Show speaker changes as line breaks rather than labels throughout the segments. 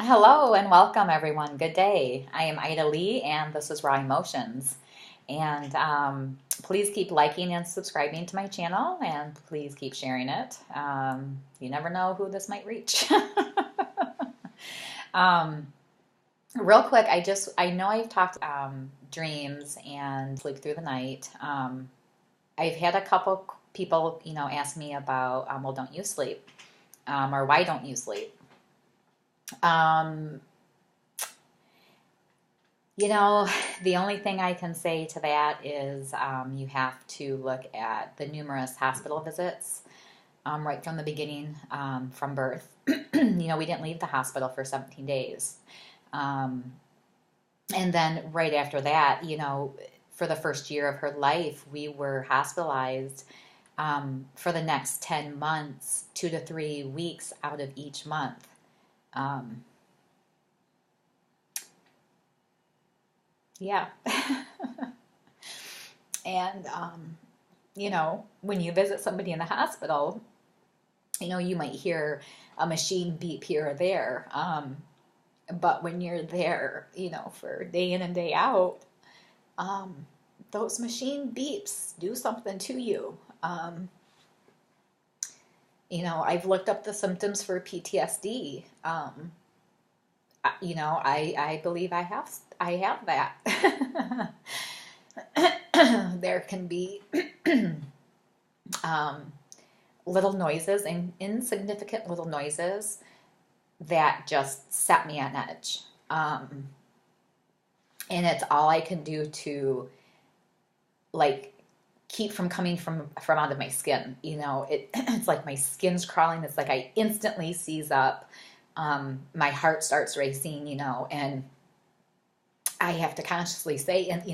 Hello and welcome, everyone. Good day. I am Ida Lee, and this is Raw Emotions. And please keep liking and subscribing to my channel, and please keep sharing it. You never know who this might reach. um, Real quick, I know I've talked dreams and sleep through the night. I've had a couple people, ask me about, well, don't you sleep? Or why don't you sleep? Um, You know, the only thing I can say to that is you have to look at the numerous hospital visits right from the beginning, from birth. We didn't leave the hospital for 17 days. Um, and then right after that, for the first year of her life, we were hospitalized for the next 10 months, 2 to 3 weeks out of each month. Um, yeah. And, when you visit somebody in the hospital, you might hear a machine beep here or there. But when you're there, for day in and day out, um, those machine beeps do something to you. I've looked up the symptoms for PTSD. I believe I have that. There can be um, little noises and insignificant little noises that just set me on edge. And it's all I can do to like keep from coming from out of my skin. It's like my skin's crawling. It's like I instantly seize up. My heart starts racing, and I have to consciously say, and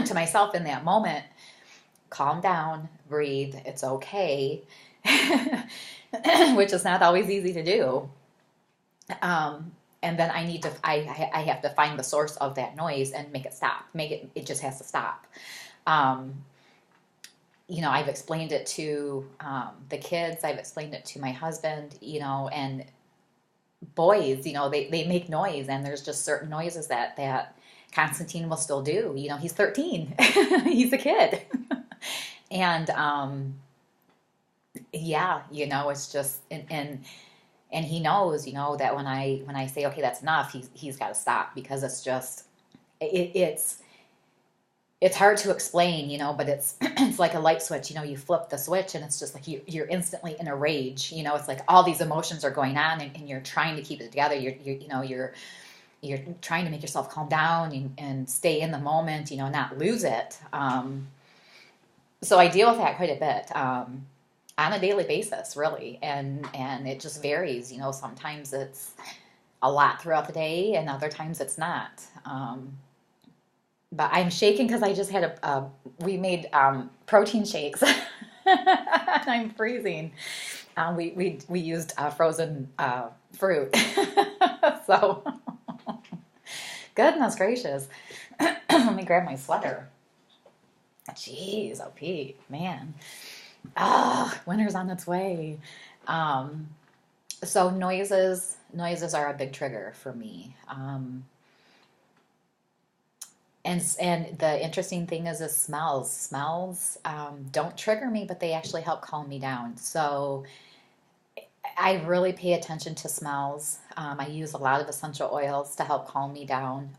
to myself in that moment, calm down, breathe, it's okay, which is not always easy to do. And then I have to find the source of that noise and make it stop. It just has to stop. I've explained it to the kids, I've explained it to my husband, and boys, they make noise, and there's just certain noises that Constantine will still do. He's 13. He's a kid. And yeah, it's just and he knows, that when I say, okay, that's enough, he's got to stop, because it's hard to explain, but it's it's like a light switch. You flip the switch, and it's just like you're instantly in a rage. It's like all these emotions are going on, and you're trying to keep it together. You're trying to make yourself calm down and stay in the moment, not lose it. So I deal with that quite a bit on a daily basis, really, and it just varies. Sometimes it's a lot throughout the day, and other times it's not. But I'm shaking because I just had we made protein shakes. I'm freezing. We used frozen fruit. So, goodness gracious. Let me grab my sweater. Jeez, oh Pete, man. Winter's on its way. So noises are a big trigger for me. And the interesting thing is smells. Smells don't trigger me, but they actually help calm me down. So I really pay attention to smells. I use a lot of essential oils to help calm me down.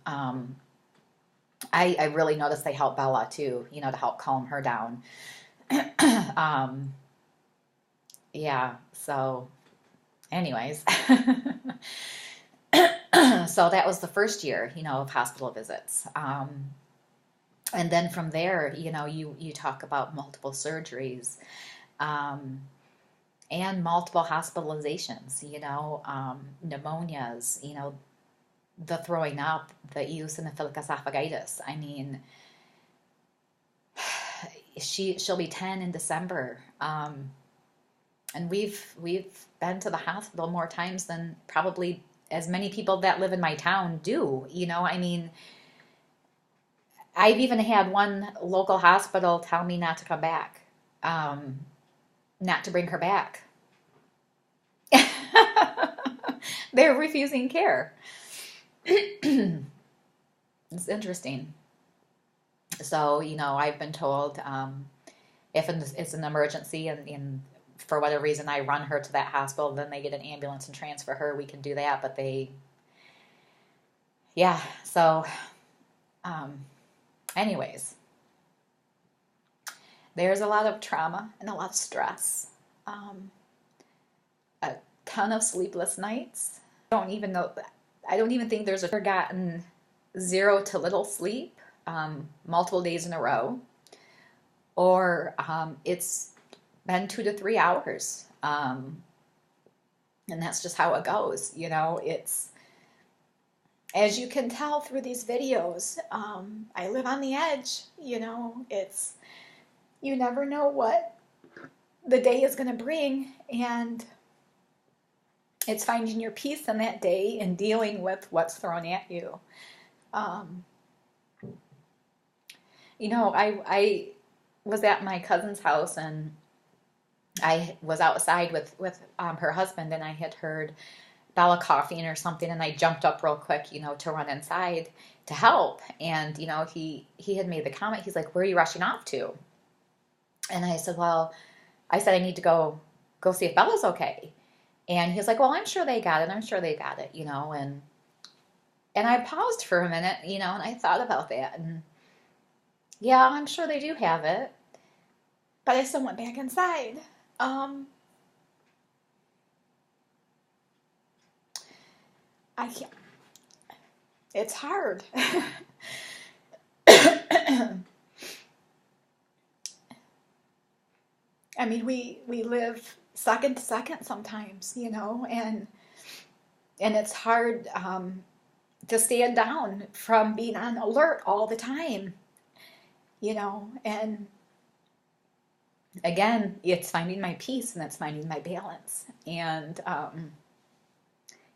I really notice they help Bella too, to help calm her down. Yeah, so anyways. So that was the first year, of hospital visits. And then from there, you talk about multiple surgeries, and multiple hospitalizations, pneumonias, the throwing up, the eosinophilic esophagitis. I mean, she'll be 10 in December. And we've been to the hospital more times than probably as many people that live in my town do. I mean, I've even had one local hospital tell me not to come back, not to bring her back. They're refusing care. It's interesting. So, I've been told if it's an emergency and for whatever reason I run her to that hospital, then they get an ambulance and transfer her. We can do that, but yeah. So, anyways, there's a lot of trauma and a lot of stress. A ton of sleepless nights. I don't even think there's a forgotten 0 to little sleep, multiple days in a row, or it's been 2 to 3 hours. And that's just how it goes. It's, as you can tell through these videos, I live on the edge. It's, you never know what the day is going to bring, and it's finding your peace in that day and dealing with what's thrown at you. I was at my cousin's house, and I was outside with her husband, and I had heard Bella coughing or something, and I jumped up real quick, to run inside to help. And he had made the comment. He's like, "Where are you rushing off to?" And I said, I need to go see if Bella's okay. And he's like, "Well, I'm sure they got it. I'm sure they got it." And I paused for a minute, and I thought about that, and yeah, I'm sure they do have it. But I still went back inside. I can't. It's hard. I mean, we live second to second sometimes, and it's hard to stand down from being on alert all the time, and again, it's finding my peace and it's finding my balance. And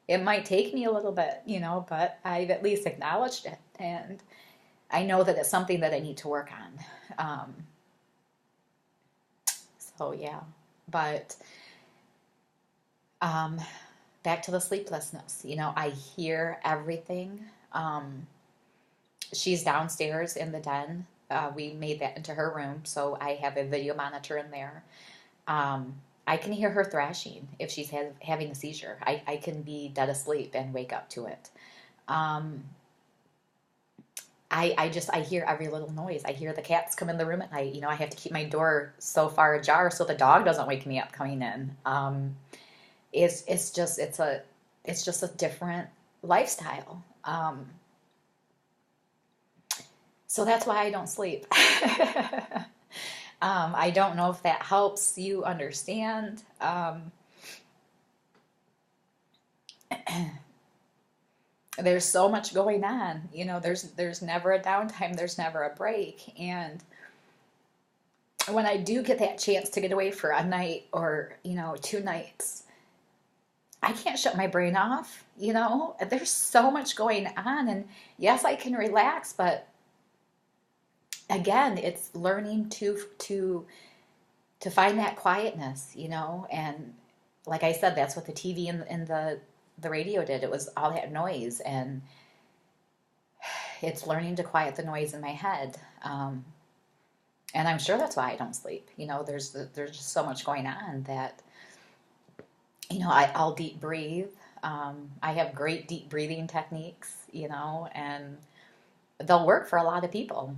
it might take me a little bit, but I've at least acknowledged it, and I know that it's something that I need to work on. So yeah, but back to the sleeplessness. I hear everything. She's downstairs in the den. We made that into her room, so I have a video monitor in there. I can hear her thrashing if she's having a seizure. I can be dead asleep and wake up to it. I hear every little noise. I hear the cats come in the room at night. I have to keep my door so far ajar so the dog doesn't wake me up coming in. It's just a different lifestyle. So that's why I don't sleep. I don't know if that helps you understand. There's so much going on. There's never a downtime. There's never a break. And when I do get that chance to get away for a night or, 2 nights, I can't shut my brain off. There's so much going on. And yes, I can relax, but again, it's learning to find that quietness, and like I said, that's what the TV and the radio did. It was all that noise, and it's learning to quiet the noise in my head. And I'm sure that's why I don't sleep. There's just so much going on that, I'll deep breathe. I have great deep breathing techniques, and they'll work for a lot of people.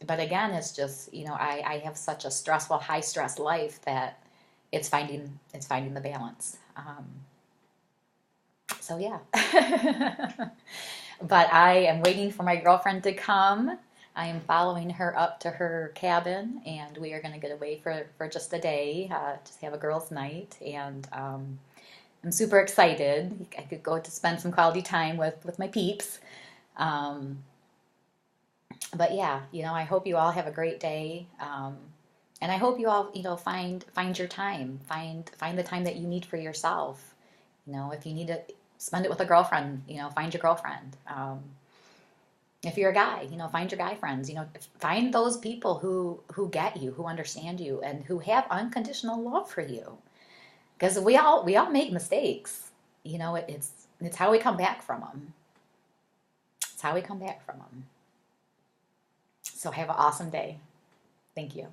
But again, it's just, I have such a stressful, high stress life that it's finding the balance. So yeah. But I am waiting for my girlfriend to come. I am following her up to her cabin, and we are going to get away for just a day, just have a girls' night. And I'm super excited. I could go to spend some quality time with my peeps. But yeah, I hope you all have a great day. And I hope you all, find your time, find the time that you need for yourself. If you need to spend it with a girlfriend, find your girlfriend. If you're a guy, find your guy friends. Find those people who get you, who understand you, and who have unconditional love for you. Because we all make mistakes. you know, it's how we come back from them. It's how we come back from them. So have an awesome day. Thank you.